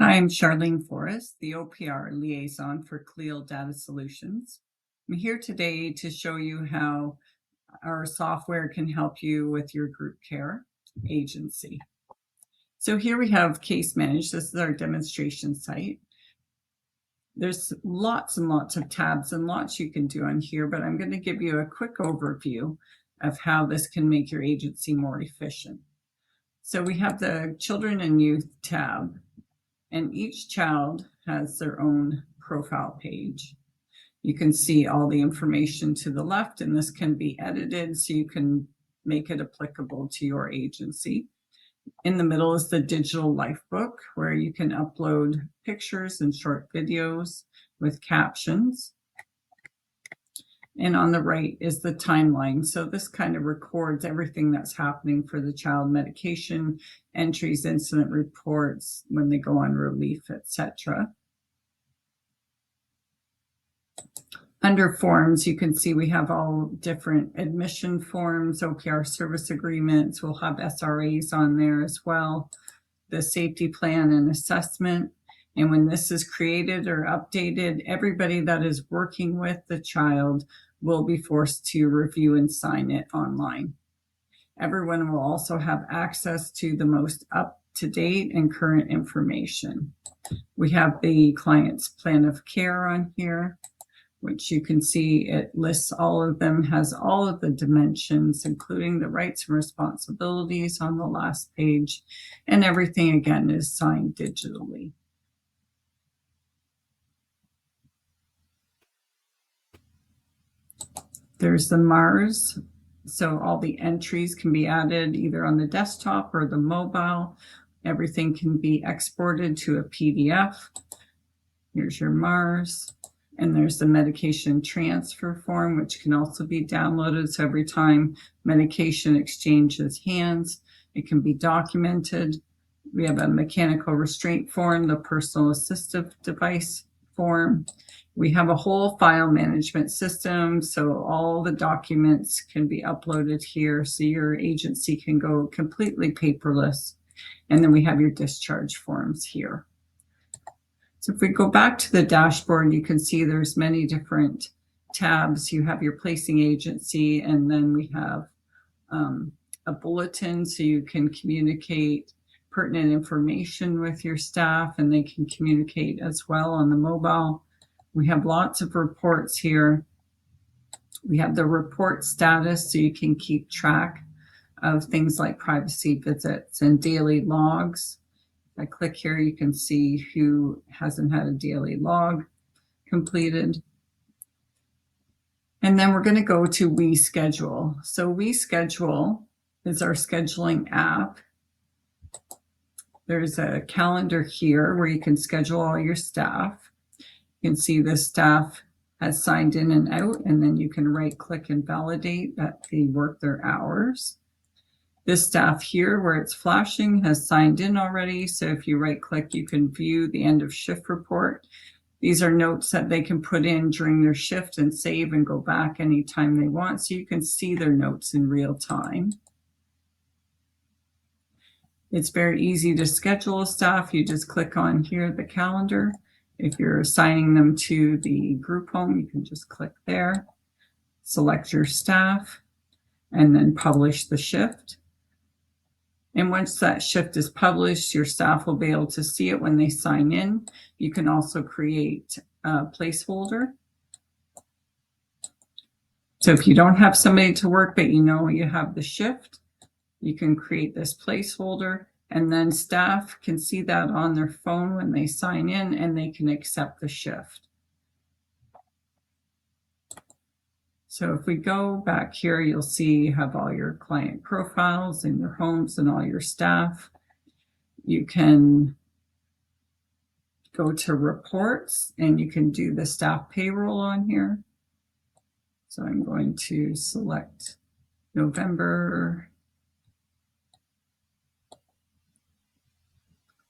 Hi, I'm Charlene Forrest, the OPR liaison for CLEAL Data Solutions. I'm here today to show you how our software can help you with your group care agency. So here we have Casemanage. This is our demonstration site. There's lots and lots of tabs and lots you can do on here, but I'm going to give you a quick overview of how this can make your agency more efficient. So we have the Children and Youth tab, and each child has their own profile page. You can see all the information to the left, and this can be edited so you can make it applicable to your agency. In the middle is the digital life book, where you can upload pictures and short videos with captions. And on the right is the timeline. So this kind of records everything that's happening for the child: medication entries, incident reports, when they go on relief, etc. Under forms, you can see we have all different admission forms, OPR service agreements. We'll have SRAs on there as well, the safety plan and assessment. And when this is created or updated, everybody that is working with the child will be forced to review and sign it online. Everyone will also have access to the most up-to-date and current information. We have the client's plan of care on here, which you can see it lists all of them, has all of the dimensions, including the rights and responsibilities on the last page, and everything again is signed digitally. There's the Mars. So all the entries can be added either on the desktop or the mobile. Everything can be exported to a PDF. Here's your Mars. And there's the medication transfer form, which can also be downloaded. So every time medication exchanges hands, it can be documented. We have a mechanical restraint form, the personal assistive device form. We have a whole file management system, so all the documents can be uploaded here, so your agency can go completely paperless. And then we have your discharge forms here. So if we go back to the dashboard, you can see there's many different tabs. You have your placing agency, and then we have a bulletin, so you can communicate pertinent information with your staff, and they can communicate as well on the mobile. We have lots of reports here. We have the report status, so you can keep track of things like privacy visits and daily logs. If I click here, you can see who hasn't had a daily log completed. And then we're going to go to We-Schedule. So We-Schedule is our scheduling app. There's a calendar here where you can schedule all your staff. You can see the staff has signed in and out, and then you can right click and validate that they work their hours. This staff here where it's flashing has signed in already. So if you right click, you can view the end of shift report. These are notes that they can put in during their shift and save and go back anytime they want. So you can see their notes in real time. It's very easy to schedule a staff. You just click on here, the calendar. If you're assigning them to the group home, you can just click there, select your staff, and then publish the shift. And once that shift is published, your staff will be able to see it when they sign in. You can also create a placeholder. So if you don't have somebody to work, but you know you have the shift, you can create this placeholder, and then staff can see that on their phone when they sign in, and they can accept the shift. So if we go back here, you'll see you have all your client profiles and your homes and all your staff. You can go to reports, and you can do the staff payroll on here. So I'm going to select November.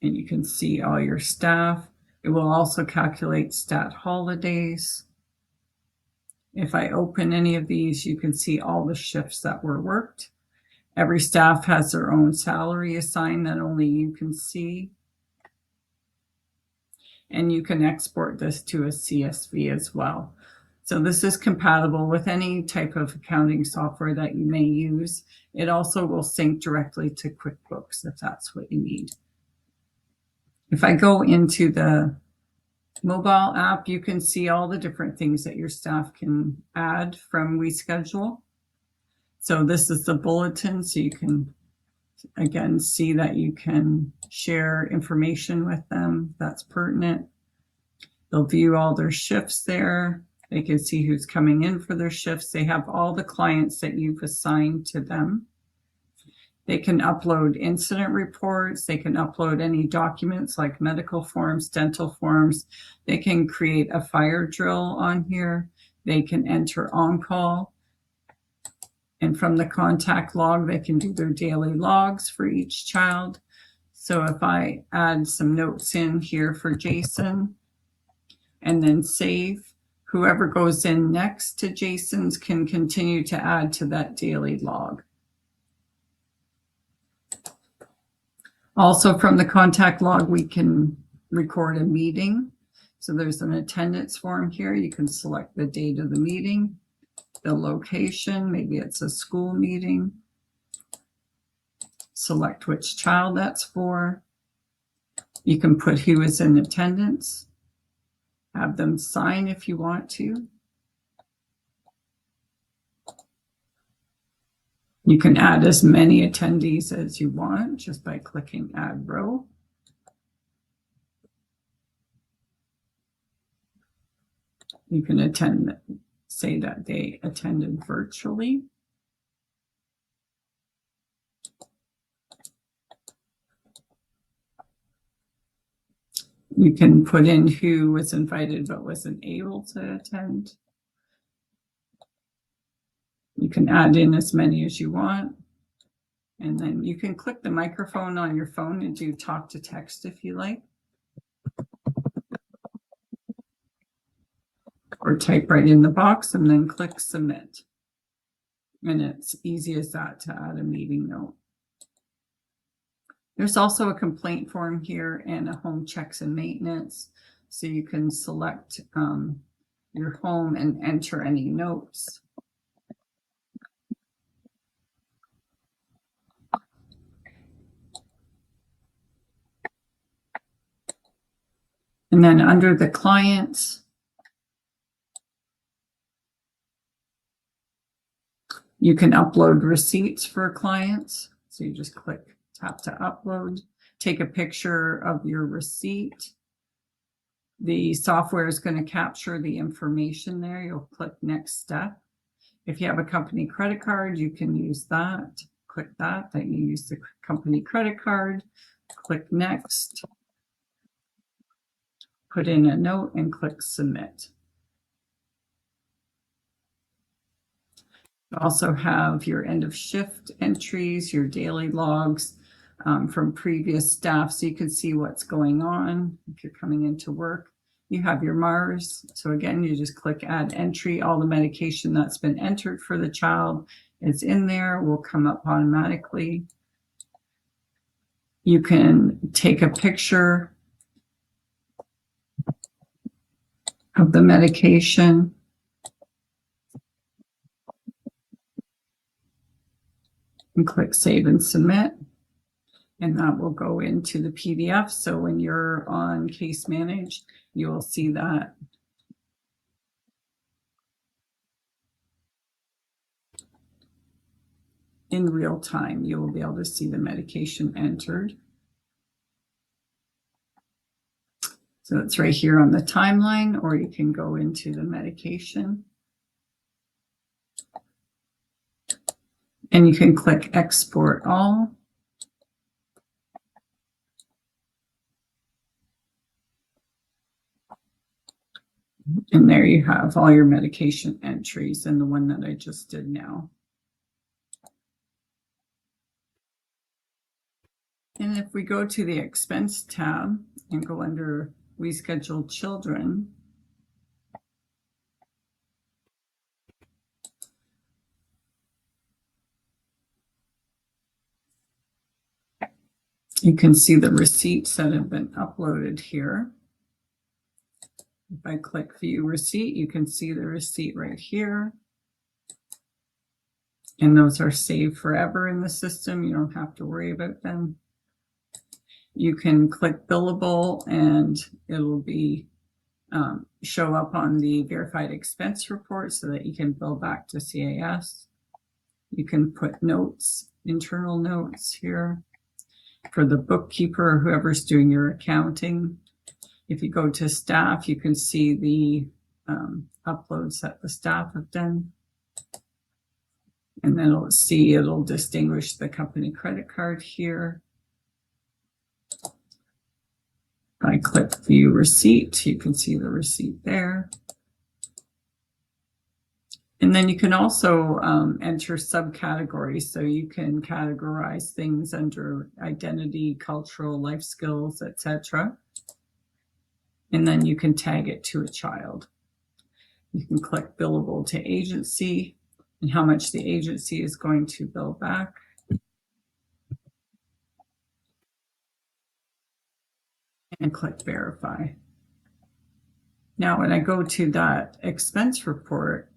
And you can see all your staff. It will also calculate stat holidays. If I open any of these, you can see all the shifts that were worked. Every staff has their own salary assigned that only you can see. and you can export this to a CSV as well. So this is compatible with any type of accounting software that you may use. It also will sync directly to QuickBooks if that's what you need. If I go into the mobile app, you can see all the different things that your staff can add from We-Schedule. So this is the bulletin, so you can again see that you can share information with them that's pertinent. They'll view all their shifts there. They can see who's coming in for their shifts. They have all the clients that you've assigned to them. They can upload incident reports. They can upload any documents like medical forms, dental forms. They can create a fire drill on here. They can enter on-call. And from the contact log, they can do their daily logs for each child. So if I add some notes in here for Jason and then save, whoever goes in next to Jason's can continue to add to that daily log. Also from the contact log, we can record a meeting. So there's an attendance form here. You can select the date of the meeting, the location, maybe it's a school meeting. Select which child that's for. You can put who is in attendance. Have them sign if you want to. You can add as many attendees as you want just by clicking Add Row. You can say that they attended virtually. You can put in who was invited but wasn't able to attend. You can add in as many as you want. And then you can click the microphone on your phone and do talk to text if you like. Or type right in the box and then click submit. And it's easy as that to add a meeting note. There's also a complaint form here and a home checks and maintenance. So you can select your home and enter any notes. And then under the clients, you can upload receipts for clients. So you just tap to upload, take a picture of your receipt. The software is going to capture the information there. You'll click next step. If you have a company credit card, you can use that. Click that you use the company credit card. Click next. Put in a note and click submit. You also have your end of shift entries, your daily logs from previous staff, so you can see what's going on if you're coming into work. You have your MARS. So again, you just click add entry. All the medication that's been entered for the child is in there, will come up automatically. You can take a picture of the medication. And click save and submit. And that will go into the PDF. So when you're on Casemanage, you will see that. In real time, you will be able to see the medication entered. So it's right here on the timeline, or you can go into the medication. And you can click export all. And there you have all your medication entries and the one that I just did now. And if we go to the expense tab and go under We-Schedule Children, you can see the receipts that have been uploaded here. If I click view receipt, you can see the receipt right here. And those are saved forever in the system. You don't have to worry about them. You can click billable and it'll be show up on the verified expense report so that you can bill back to CAS. You can put notes, internal notes here for the bookkeeper or whoever's doing your accounting. If you go to staff, you can see the uploads that the staff have done. And then it'll distinguish the company credit card here. If I click view receipt, you can see the receipt there. And then you can also enter subcategories. So you can categorize things under identity, cultural, life skills, etc. And then you can tag it to a child. You can click billable to agency and how much the agency is going to bill back. And click verify. Now, when I go to that expense report,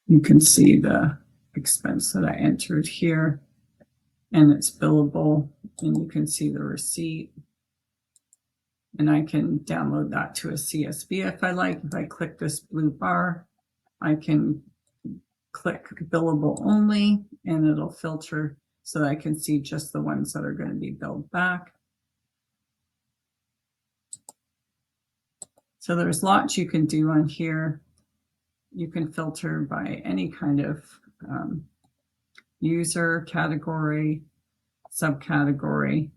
you can see the expense that I entered here, and it's billable, and you can see the receipt. And I can download that to a CSV if I like. If I click this blue bar, I can click billable only, and it'll filter so that I can see just the ones that are going to be billed back. So there's lots you can do on here. You can filter by any kind of user, category, subcategory.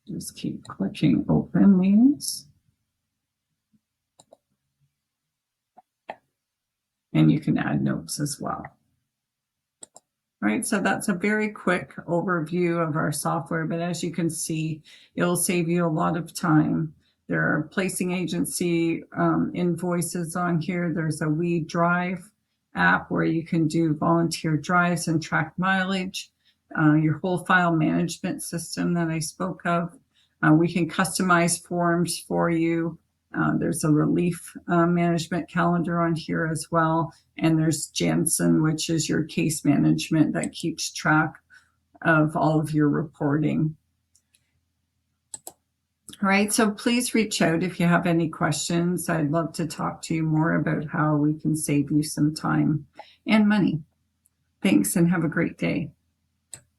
Just keep clicking open these. And you can add notes as well. All right, so that's a very quick overview of our software, but as you can see, it'll save you a lot of time. There are placing agency invoices on here. There's a We-Drive app where you can do volunteer drives and track mileage. Your whole file management system that I spoke of. We can customize forms for you. There's a relief management calendar on here as well. And there's Jansen, which is your case management that keeps track of all of your reporting. All right, so please reach out if you have any questions. I'd love to talk to you more about how we can save you some time and money. Thanks and have a great day.